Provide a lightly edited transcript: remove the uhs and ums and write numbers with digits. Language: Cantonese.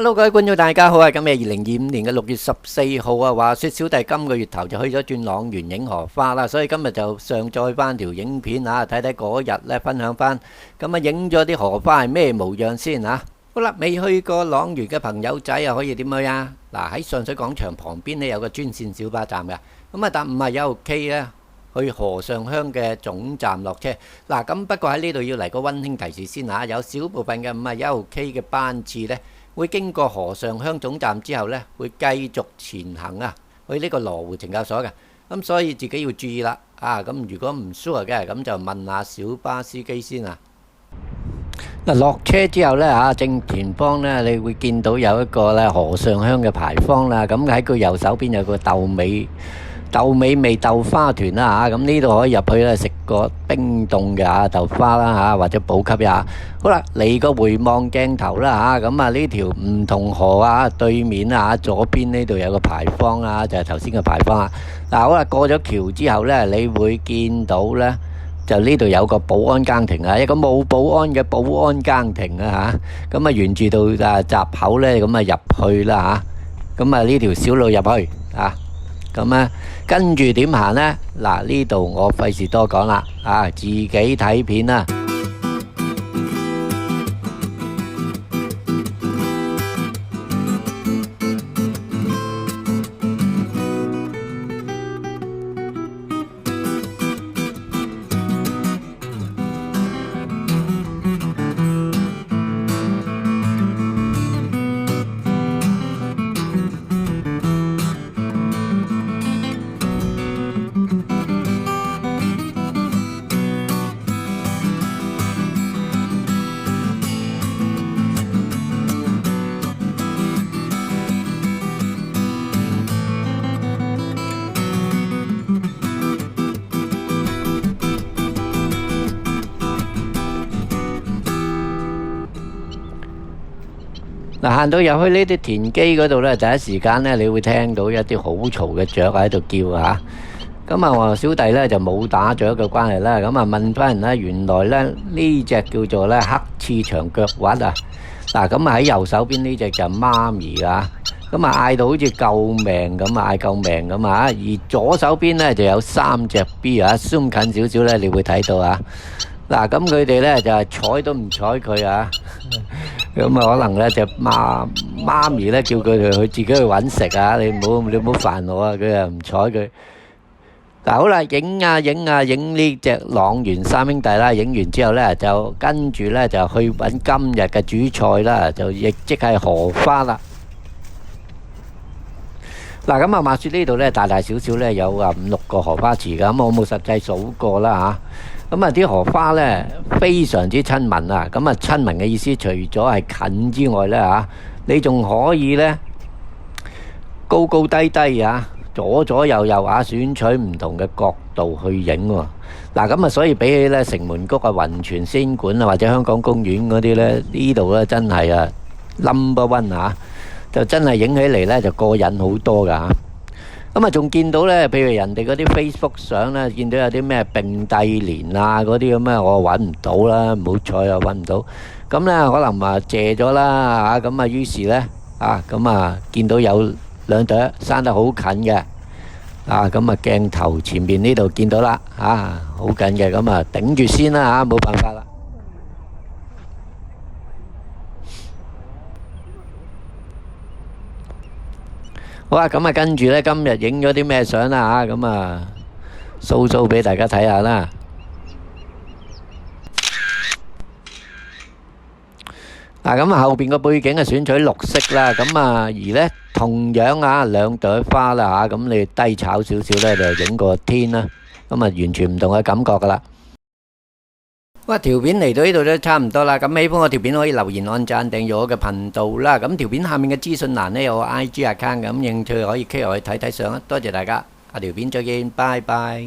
Hello，各位觀眾大家好啊！今日2025年嘅6月14號啊，話說小弟今個月頭就去咗轉塱原影荷花啦，所以今日就上載翻條影片啊，睇睇嗰日咧分享翻，咁啊影咗啲荷花係咩模樣先啊！好啦，未去過塱原嘅朋友仔啊，可以點去啊？嗱，喺上水廣場旁邊呢有個專線小巴站嘅，咁啊搭51號K咧去河上鄉嘅總站落車。嗱，咁不過喺呢度要嚟個溫馨提示先嚇，有少部分嘅51號K嘅班次呢，會經過河上鄉總站之後呢，會繼續前行啊，去呢個羅湖懲教所嘅。咁所以自己要注意啦。咁如果唔 sure 嘅，咁就問下小巴司機先啊。嗱，落車之後呢，正前方呢，你會見到有一個咧河上鄉嘅牌坊啦。咁喺佢右手邊有個豆尾味豆花團啦嚇，咁呢度可以入去咧食個冰凍嘅豆花啦嚇，或者補給呀。好啦，嚟個回望鏡頭啦嚇，咁呢條梧桐河啊對面啊左邊呢度有個牌坊啊，就係頭先嘅牌坊啊。嗱，好啦，過咗橋之後呢，你會見到呢，就呢度有個保安更亭啊，一個冇保安嘅保安更亭啊嚇，咁沿住到閘口呢，咁入去啦嚇，咁呢條小路入去啊。咁跟住點行呢？嗱，呢度我費事多講啦，自己睇片啦。嗱，行到入去呢啲田基嗰度呢，第一時間呢，你會聽到一啲好嘈嘅雀喺度叫啊！咁我小弟呢就冇打雀嘅關係啦，咁問翻人呢，原來呢呢隻叫做呢黑翅長腳鷸啊！嗱，咁喺右手邊呢隻就媽咪啊，咁嗌到好似救命咁嗌救命咁啊！而左手邊呢就有3隻 B 啊，zoom近少少呢，你會睇到啊！嗱，咁佢哋呢就係睬都唔睬佢啊！咁可能呢隻媽咪呢叫佢哋去自己去揾食啊！你唔好煩我啊！佢又唔睬佢。嗱，好啦，影呢隻塱原三兄弟啦，影完之後呢，就跟住呢就去揾今日嘅主菜啦，就亦即係荷花啦。嗱，咁話說呢度呢，大大小小呢有5、6個荷花池㗎，咁我冇實際數過啦嚇。咁啲荷花呢非常之親民啊！咁親民嘅意思，除咗係近之外呢嚇，你仲可以呢高高低低啊，左左右右選取唔同嘅角度去影喎。嗱，咁所以比起呢城門谷啊、雲泉仙館啊或者香港公園嗰啲呢，呢度呢真係number one 啊！就真係影起嚟呢就過癮好多㗎嚇。咁仲見到呢，譬如人哋嗰啲 Facebook 相呢，見到有啲咩並蒂蓮啊嗰啲咁啊，我揾唔到啦，唔好彩啊揾唔到。咁呢可能借咗啦嚇，咁於是呢見到有2朵生得好近嘅，咁鏡頭前面呢度見到啦好近嘅，咁頂住先啦嚇，冇辦法啦。好啦，咁跟住呢，今日影咗啲咩相啦嚇，咁show俾大家睇下啦。嗱，咁後邊個背景選取綠色啦，咁而呢同樣2朵花啦嚇，咁你低炒少少呢，就影個天啦，咁完全唔同嘅感覺噶啦。哇！條片嚟到呢度都差唔多啦，咁喜歡我條片可以留言、按讚、訂閱我嘅頻道啦。咁條片下面嘅資訊欄呢有我 IG account，咁興趣可以 click入去睇睇相啦。多謝大家，下條片再見，拜拜。